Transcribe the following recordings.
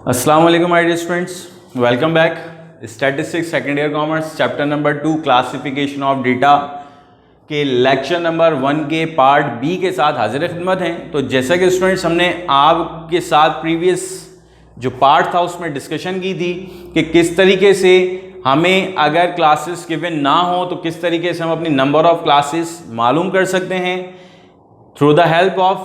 अस्सलाम वालेकुम my dear students, welcome back. Statistics second year commerce chapter number 2 classification of data के lecture number 1 के part B के साथ हाजिर खिदमत हैं। तो जैसा कि स्टूडेंट्स हमने आपके साथ प्रीवियस जो पार्ट था उसमें डिस्कशन की थी कि किस तरीके से हमें अगर क्लासेस गिवन ना हो तो किस तरीके से हम अपनी नंबर ऑफ क्लासेस मालूम कर सकते हैं through the help of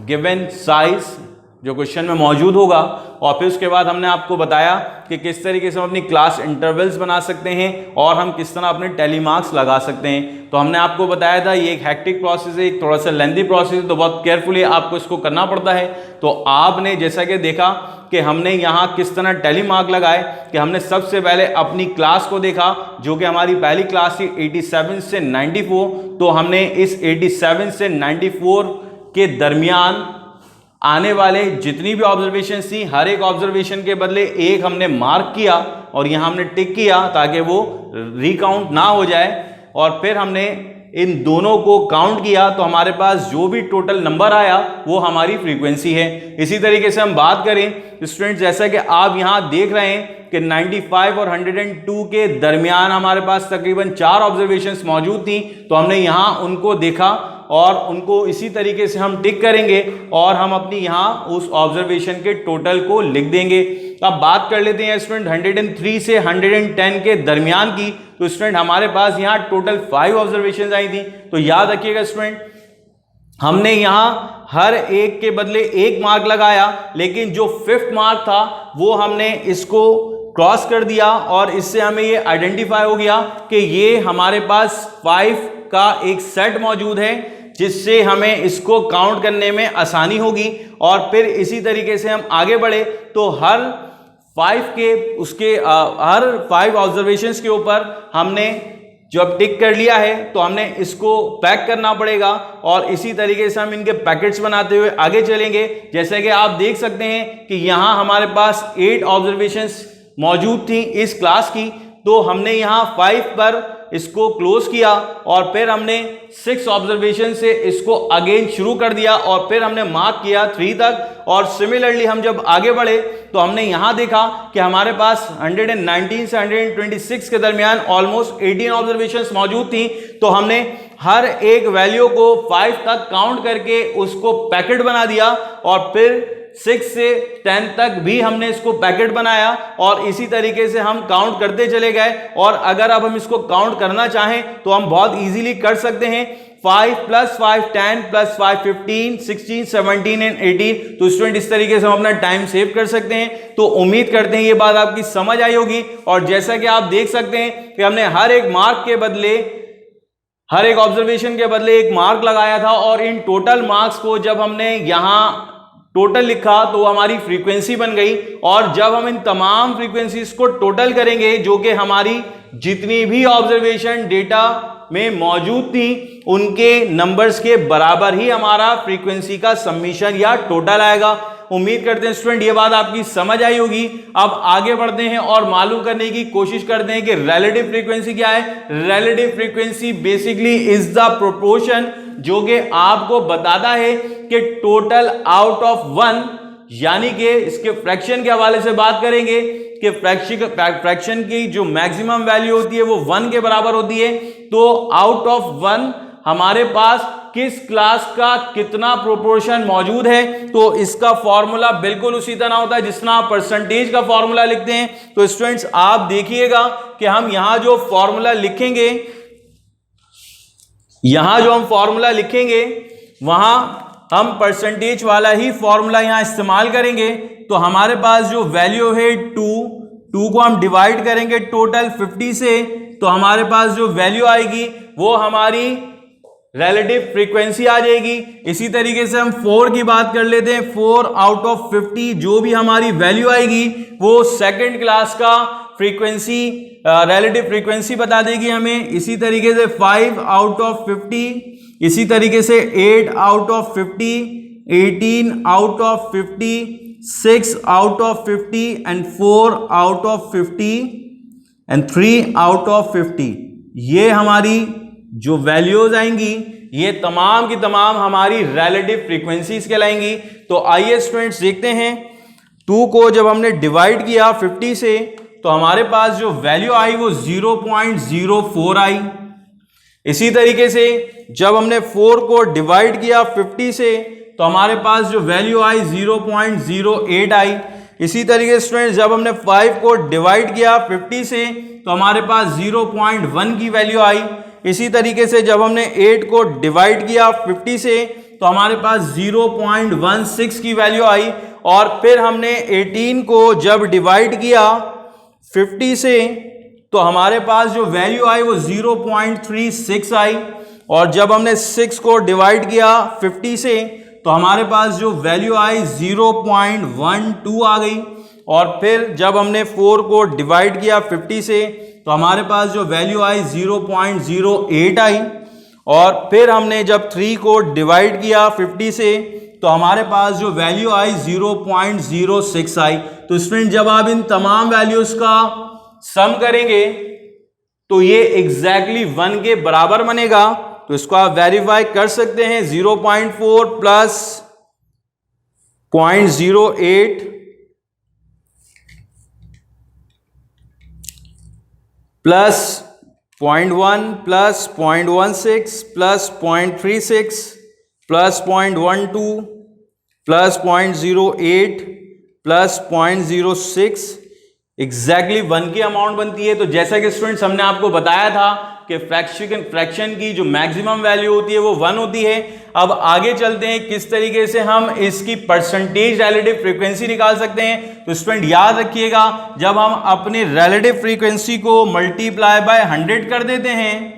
given size जो क्वेश्चन में मौजूद होगा। और फिर उसके बाद हमने आपको बताया कि किस तरीके से हम अपनी क्लास इंटरवल्स बना सकते हैं और हम किस तरह अपने टेली मार्क्स लगा सकते हैं। तो हमने आपको बताया था ये एक हेक्टिक प्रोसेस है, एक थोड़ा सा लेंथी प्रोसेस है, तो बहुत केयरफुली आपको इसको करना पड़ता है। तो आपने जैसा कि देखा कि हमने यहाँ किस तरह टेली मार्क लगाए कि हमने सबसे पहले अपनी क्लास को देखा जो कि हमारी पहली क्लास थी 87 से 94। तो हमने इस 87 से 94 के दरमियान आने वाले जितनी भी ऑब्जर्वेशन थी हर एक ऑब्जर्वेशन के बदले एक हमने मार्क किया और यहां हमने टिक किया ताकि वो रिकाउंट ना हो जाए। और फिर हमने इन दोनों को काउंट किया तो हमारे पास जो भी टोटल नंबर आया वो हमारी फ्रीक्वेंसी है। इसी तरीके से हम बात करें स्टूडेंट्स, जैसा कि आप यहां देख रहे हैं कि 95 और 102 के दरमियान हमारे पास तकरीबन 4 ऑब्जर्वेशंस मौजूद थी। तो हमने यहां उनको देखा और उनको इसी तरीके से हम टिक करेंगे और हम अपनी यहाँ उस ऑब्जर्वेशन के टोटल को लिख देंगे। अब बात कर लेते हैं स्टूडेंट 103 से 110 के दरमियान की। तो स्टूडेंट हमारे पास यहाँ टोटल 5 ऑब्जर्वेशन आई थी। तो याद रखिएगा स्टूडेंट, हमने यहाँ हर एक के बदले एक मार्क लगाया, लेकिन जो 5th मार्क था वो हमने इसको क्रॉस कर दिया और इससे हमें ये आइडेंटिफाई हो गया कि ये हमारे पास 5 का एक सेट मौजूद है जिससे हमें इसको काउंट करने में आसानी होगी। और फिर इसी तरीके से हम आगे बढ़े तो हर 5 ऑब्जर्वेशंस के ऊपर हमने जब टिक कर लिया है तो हमने इसको पैक करना पड़ेगा और इसी तरीके से हम इनके पैकेट्स बनाते हुए आगे चलेंगे। जैसे कि आप देख सकते हैं कि यहाँ हमारे पास 8 ऑब्जर्वेशंस मौजूद थी इस क्लास की। तो हमने यहाँ 5 पर इसको क्लोज किया और फिर हमने 6 ऑब्जर्वेशन से इसको अगेन शुरू कर दिया और फिर हमने मार्क किया 3 तक। और सिमिलरली हम जब आगे बढ़े तो हमने यहां देखा कि हमारे पास 119 से 126 के दरमियान ऑलमोस्ट 18 ऑब्जर्वेशंस मौजूद थी। तो हमने हर एक वैल्यू को 5 तक काउंट करके उसको पैकेट बना दिया और फिर 6 से 10 तक भी हमने इसको पैकेट बनाया और इसी तरीके से हम काउंट करते चले गए। और अगर अब हम इसको काउंट करना चाहें तो हम बहुत इजीली कर सकते हैं। 5 + 5 10 + 5 15 16 17 एंड 18। तो स्टूडेंट इस तरीके से हम अपना टाइम सेव कर सकते हैं। तो उम्मीद करते हैं ये बात आपकी समझ आई होगी। और जैसा कि आप देख सकते हैं कि हमने हर एक मार्क के बदले, हर एक ऑब्जर्वेशन के बदले एक मार्क लगाया था और इन टोटल मार्क्स को जब हमने यहां टोटल लिखा तो हमारी फ्रीक्वेंसी बन गई। और जब हम इन तमाम फ्रीक्वेंसीज को टोटल करेंगे जो कि हमारी जितनी भी ऑब्जर्वेशन डेटा में मौजूद थी उनके नंबर्स के बराबर ही हमारा फ्रीक्वेंसी का समीशन या टोटल आएगा। उम्मीद करते हैं स्टूडेंट ये बात आपकी समझ आई होगी। अब आगे बढ़ते हैं और मालूम करने की कोशिश करते हैं कि रिलेटिव फ्रीक्वेंसी क्या है। Relative frequency basically is the proportion जो कि आपको बताता है कि टोटल आउट ऑफ 1, यानी कि इसके फ्रैक्शन के हवाले से बात करेंगे कि फ्रैक्शन की जो मैक्सिमम वैल्यू होती है वो 1 के बराबर होती है। तो आउट ऑफ 1 हमारे पास किस क्लास का कितना प्रोपोर्शन मौजूद है। तो इसका फॉर्मूला बिल्कुल उसी तरह होता है जिस तरह आप परसेंटेज का फॉर्मूला लिखते हैं। तो स्टूडेंट्स आप देखिएगा कि हम यहां जो फॉर्मूला लिखेंगे, यहां जो हम फॉर्मूला लिखेंगे वहां हम परसेंटेज वाला ही फॉर्मूला यहां इस्तेमाल करेंगे। तो हमारे पास जो वैल्यू है 2 को हम डिवाइड करेंगे टोटल 50 से, तो हमारे पास जो वैल्यू आएगी वो हमारी रिलेटिव फ्रीक्वेंसी आ जाएगी। इसी तरीके से हम 4 की बात कर लेते हैं। 4 आउट ऑफ 50 जो भी हमारी वैल्यू आएगी वो सेकंड क्लास का फ्रीक्वेंसी, रिलेटिव फ्रीक्वेंसी बता देगी हमें। इसी तरीके से 5 आउट ऑफ 50, इसी तरीके से 8 out of 50, 18 out of 50, 6 out of 50 and 4 out of 50 and 3 out of 50। ये हमारी जो वैल्यूज आएंगी ये तमाम की तमाम हमारी रिलेटिव फ्रीक्वेंसीज कहलाएंगी। तो आइए स्टूडेंट्स देखते हैं 2 को जब हमने डिवाइड किया 50 से तो हमारे पास जो वैल्यू आई वो 0.04 आई। इसी तरीके से जब हमने 4 को डिवाइड किया 50 से तो हमारे पास जो वैल्यू आई 0.08 आई। इसी तरीके से स्टूडेंट जब हमने 5 को डिवाइड किया 50 से तो हमारे पास 0.1 की वैल्यू आई। इसी तरीके से जब हमने 8 को डिवाइड किया 50 से तो हमारे पास 0.16 की वैल्यू आई। और फिर हमने 18 को जब डिवाइड किया 50 से तो हमारे पास जो वैल्यू आई वो 0.36 आई। और जब हमने 6 को डिवाइड किया 50 से तो हमारे पास जो वैल्यू आई 0.12 आ गई। और फिर जब हमने 4 को डिवाइड किया 50 से तो हमारे पास जो वैल्यू आई 0.08 आई। और फिर हमने जब 3 को डिवाइड किया 50 से तो हमारे पास जो वैल्यू आई 0.06 आई। तो स्टूडेंट जब आप इन तमाम वैल्यूज का सम करेंगे तो ये एग्जैक्टली 1 के बराबर बनेगा। तो इसको आप वेरीफाई कर सकते हैं। 0.4 plus 0.08 plus 0.1 plus 0.16 plus 0.36 plus 0.12 plus 0.08 plus 0.06 exactly 1 की अमाउंट बनती है। तो जैसा कि स्टूडेंट्स हमने आपको बताया था कि फ्रैक्शन की जो मैक्सिमम वैल्यू होती है वो 1 होती है। अब आगे चलते हैं किस तरीके से हम इसकी परसेंटेज रिलेटिव फ्रीक्वेंसी निकाल सकते हैं। तो स्टूडेंट याद रखिएगा, जब हम अपने रिलेटिव फ्रीक्वेंसी को मल्टीप्लाई बाय 100 कर देते हैं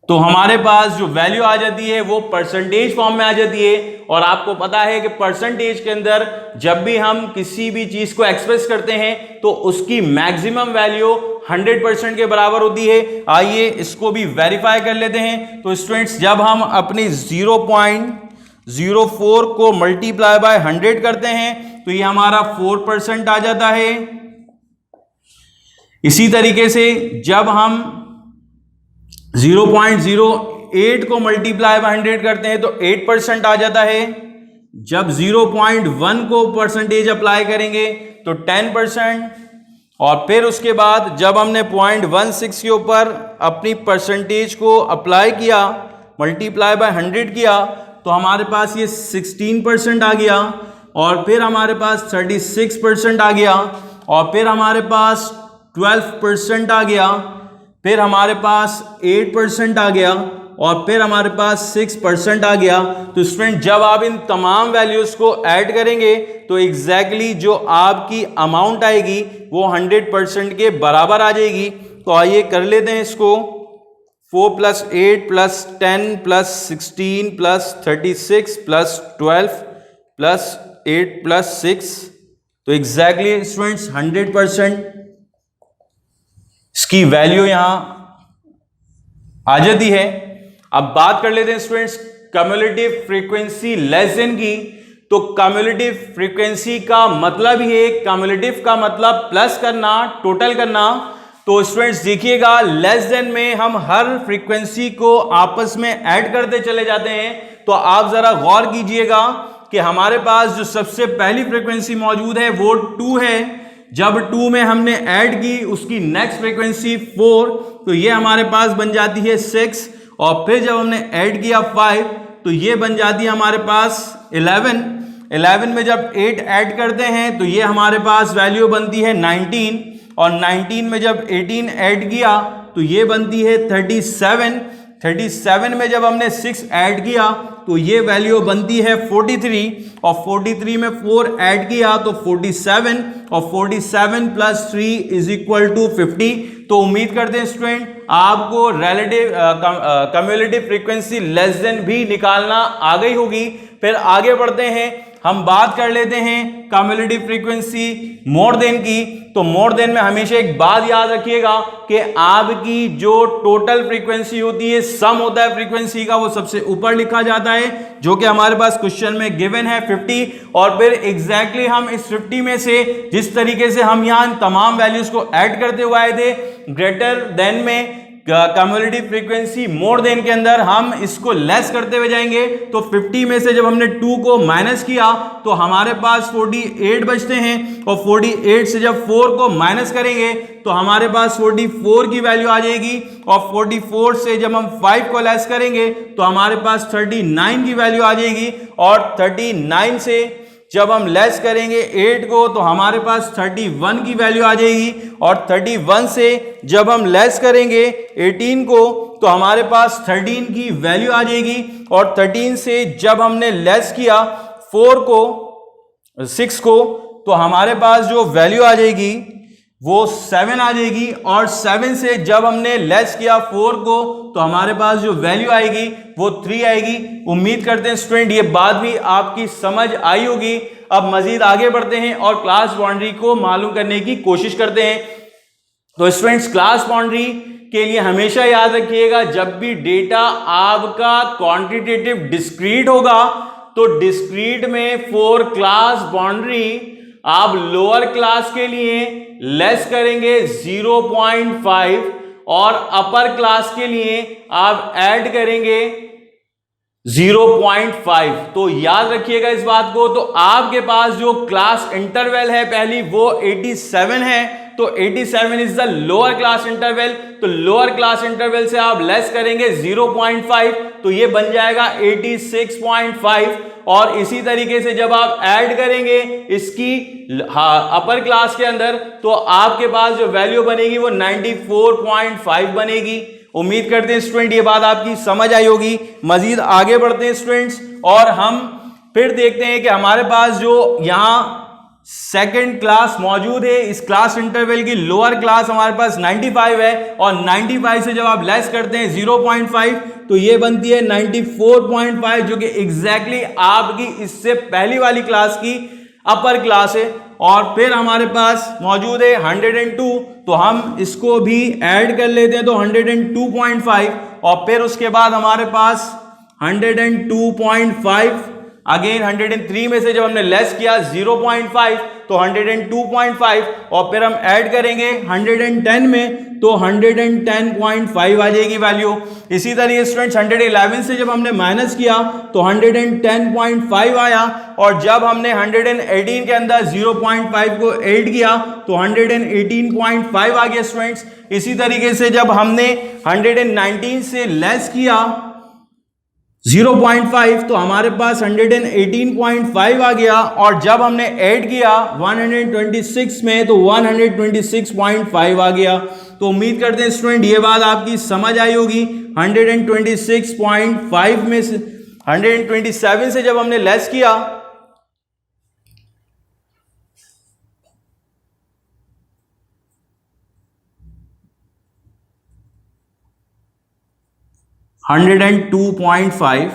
तो हमारे पास जो वैल्यू आ जाती है वो परसेंटेज फॉर्म में आ जाती है। और आपको पता है कि परसेंटेज के अंदर जब भी हम किसी भी चीज को एक्सप्रेस करते हैं तो उसकी मैक्सिमम वैल्यू 100% के बराबर होती है। आइए इसको भी वेरीफाई कर लेते हैं। तो स्टूडेंट्स जब हम अपनी 0.04 को मल्टीप्लाई बाय 100 करते हैं तो ये हमारा 4% आ जाता है। इसी तरीके से जब हम 0.08 को मल्टीप्लाई बाय 100 करते हैं तो 8% आ जाता है। जब 0.1 को परसेंटेज अप्लाई करेंगे तो 10%। और फिर उसके बाद जब हमने 0.16 के ऊपर अपनी परसेंटेज को अप्लाई किया, मल्टीप्लाई बाय 100 किया तो हमारे पास ये 16% आ गया। और फिर हमारे पास 36% आ गया। और फिर हमारे पास 12% आ गया। फिर हमारे पास 8% आ गया। और फिर हमारे पास 6% आ गया। तो स्टूडेंट जब आप इन तमाम वैल्यूज को ऐड करेंगे तो एग्जैक्टली जो आपकी अमाउंट आएगी वो 100% के बराबर आ जाएगी। तो आइए कर लेते हैं इसको। 4 plus 8 plus 10 plus 16 plus 36 plus 12 plus 8 plus 6। तो एग्जैक्टली स्टूडेंट्स 100% इसकी वैल्यू यहां आ जाती है। अब बात कर लेते हैं students cumulative frequency less than की। तो कम्युलेटिव फ्रीक्वेंसी का मतलब ही है, कम्युलेटिव का मतलब प्लस करना, टोटल करना। तो स्टूडेंट्स देखिएगा, लेस देन में हम हर फ्रीक्वेंसी को आपस में ऐड करते चले जाते हैं। तो आप जरा गौर कीजिएगा कि हमारे पास जो सबसे पहली फ्रीक्वेंसी मौजूद है वो 2 है। जब 2 में हमने ऐड की उसकी नेक्स्ट फ्रीक्वेंसी 4, तो ये हमारे पास बन जाती है 6। और फिर जब हमने ऐड किया 5 तो ये बन जाती है हमारे पास 11। 11 में जब 8 ऐड करते हैं तो ये हमारे पास वैल्यू बनती है 19। और 19 में जब 18 ऐड किया तो ये बनती है 37। 37 में जब हमने 6 ऐड किया तो ये वैल्यू बनती है 43। और 43 में 4 ऐड किया तो 47। और 47 प्लस 3 इज इक्वल टू 50। तो उम्मीद करते हैं स्टूडेंट आपको relative cumulative frequency less than भी निकालना आ गई होगी। फिर आगे बढ़ते हैं, हम बात कर लेते हैं कम्युलेटिव फ्रीक्वेंसी मोर देन की। तो मोर देन में हमेशा एक बात याद रखिएगा कि आपकी जो टोटल फ्रीक्वेंसी होती है, सम होता है फ्रीक्वेंसी का, वो सबसे ऊपर लिखा जाता है, जो कि हमारे पास क्वेश्चन में गिवन है 50। और फिर एग्जैक्टली हम इस 50 में से जिस तरीके से हम यहां तमाम वैल्यूज को ऐड करते हुए आए थे, ग्रेटर देन में कम्युलेटिव फ्रीक्वेंसी मोर देन के अंदर हम इसको लेस करते हुए जाएंगे। तो 50 में से जब हमने 2 को माइनस किया तो हमारे पास 48 बचते हैं, और 48 से जब 4 को माइनस करेंगे तो हमारे पास 44 की वैल्यू आ जाएगी, और 44 से जब हम 5 को लेस करेंगे तो हमारे पास 39 की वैल्यू आ जाएगी, और 39 से जब हम लेस करेंगे 8 को तो हमारे पास 31 की वैल्यू आ जाएगी, और 31 से जब हम लेस करेंगे 18 को तो हमारे पास 13 की वैल्यू आ जाएगी, और 13 से जब हमने लेस किया 6 को तो हमारे पास जो वैल्यू आ जाएगी वो 7 आ जाएगी, और 7 से जब हमने लेस किया 4 को तो हमारे पास जो वैल्यू आएगी वो 3 आएगी। उम्मीद करते हैं स्टूडेंट ये बात भी आपकी समझ आई होगी। अब मजीद आगे बढ़ते हैं और क्लास बाउंड्री को मालूम करने की कोशिश करते हैं। तो स्टूडेंट्स, क्लास बाउंड्री के लिए हमेशा याद रखिएगा, जब भी डेटा आपका क्वांटिटेटिव डिस्क्रीट होगा तो डिस्क्रीट में फॉर क्लास बाउंड्री आप लोअर क्लास के लिए लेस करेंगे 0.5 और अपर क्लास के लिए आप ऐड करेंगे 0.5। तो याद रखिएगा इस बात को। तो आपके पास जो क्लास इंटरवल है पहली वो 87 है, तो 87 is the lower class interval. तो लोअर क्लास इंटरवल से आप लेस करेंगे 0.5 तो ये बन जाएगा 86.5, और इसी तरीके से जब आप ऐड करेंगे इसकी अपर क्लास के अंदर तो आपके पास जो वैल्यू बनेगी वो 94.5 बनेगी। उम्मीद करते हैं स्टूडेंट ये बात आपकी समझ आई होगी। मजीद आगे बढ़ते हैं स्टूडेंट्स, और हम फिर देखते हैं कि हमारे पास जो यहां सेकंड क्लास मौजूद है, इस क्लास इंटरवल की लोअर क्लास हमारे पास 95 है, और 95 से जब आप लेस करते हैं 0.5 तो ये बनती है 94.5, जो कि एग्जैक्टली आपकी इससे पहली वाली क्लास की अपर क्लास है। और फिर हमारे पास मौजूद है 102, तो हम इसको भी ऐड कर लेते हैं, तो 102.5, और फिर उसके बाद हमारे पास 102.5, अगेन 103 में से जब हमने लेस किया 0.5 तो 102.5, और फिर हम ऐड करेंगे 110 में तो 110.5 आ जाएगी वैल्यू। इसी तरीके स्टूडेंट्स 111 से जब हमने माइनस किया तो 110.5 आया, और जब हमने 118 के अंदर 0.5 को ऐड किया तो 118.5 आ गया स्टूडेंट्स। इसी तरीके से जब हमने 119 से लेस किया 0.5 तो हमारे पास 118.5 आ गया, और जब हमने ऐड किया 126 में तो 126.5 आ गया। तो उम्मीद करते हैं स्टूडेंट ये बात आपकी समझ आई होगी। 126.5 में से 127 से जब हमने लेस किया 102.5,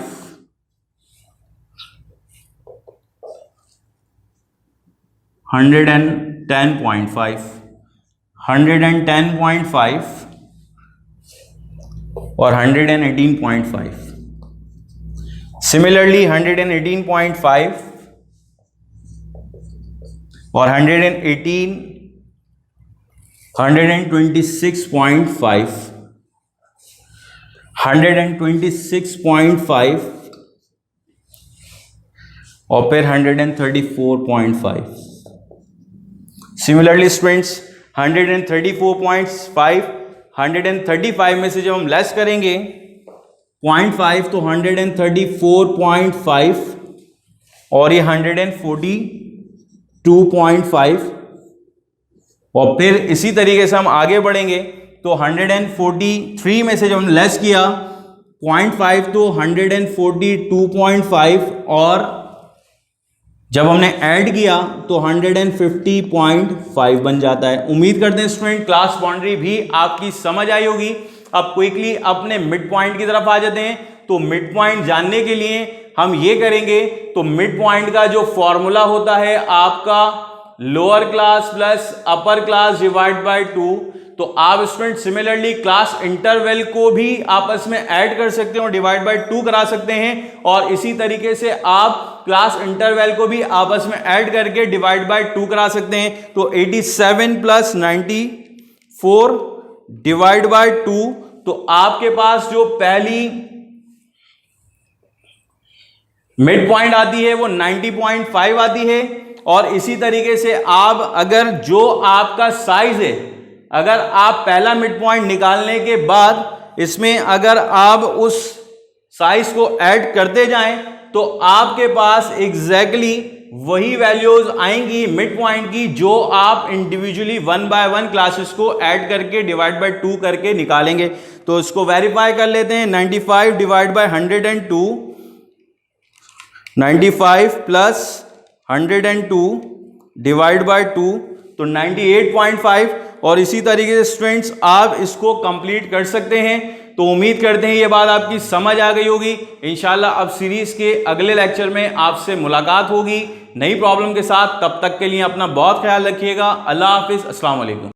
110.5, 110.5 और 118.5। सिमिलरली 118.5 और 118, 126.5, 126.5 और फिर 134.5। सिमिलरली स्टूडेंट्स 134.5, 135 में से जब हम लेस करेंगे 0.5 तो 134.5 और ये 142.5, और फिर इसी तरीके से हम आगे बढ़ेंगे तो 143 में से जब हमने लेस किया 0.5 तो 142.5, और जब हमने ऐड किया तो 150.5 बन जाता है। उम्मीद करते हैं स्टूडेंट क्लास बाउंड्री भी आपकी समझ आई होगी। अब क्विकली अपने मिड पॉइंट की तरफ आ जाते हैं। तो मिड पॉइंट जानने के लिए हम ये करेंगे, तो मिड पॉइंट का जो फॉर्मूला होता है आपका lower class plus upper class divide by 2, तो आप स्टूडेंट सिमिलरली क्लास इंटरवल को भी आपस में ऐड कर सकते हैं और डिवाइड बाय 2 करा सकते हैं, और इसी तरीके से आप क्लास इंटरवल को भी आपस में ऐड करके डिवाइड बाय 2 करा सकते हैं। तो 87 प्लस 94 डिवाइड बाय 2 तो आपके पास जो पहली मिड पॉइंट आती है वो 90.5 आती है। और इसी तरीके से आप अगर जो आपका साइज है, अगर आप पहला मिड पॉइंट निकालने के बाद इसमें अगर आप उस साइज को ऐड करते जाएं तो आपके पास एग्जैक्टली वही वैल्यूज आएंगी मिड पॉइंट की जो आप इंडिविजुअली 1 बाय 1 क्लासेस को ऐड करके डिवाइड बाय 2 करके निकालेंगे। तो इसको वेरीफाई कर लेते हैं। 95 divide by 102, 95 plus 102 divide by 2 तो 98.5। और इसी तरीके से स्टूडेंट्स आप इसको कंप्लीट कर सकते हैं। तो उम्मीद करते हैं ये बात आपकी समझ आ गई होगी। इंशाल्लाह अब सीरीज के अगले लेक्चर में आपसे मुलाकात होगी नई प्रॉब्लम के साथ। तब तक के लिए अपना बहुत ख्याल रखिएगा। अल्लाह हाफिज, अस्सलाम वालेकुम।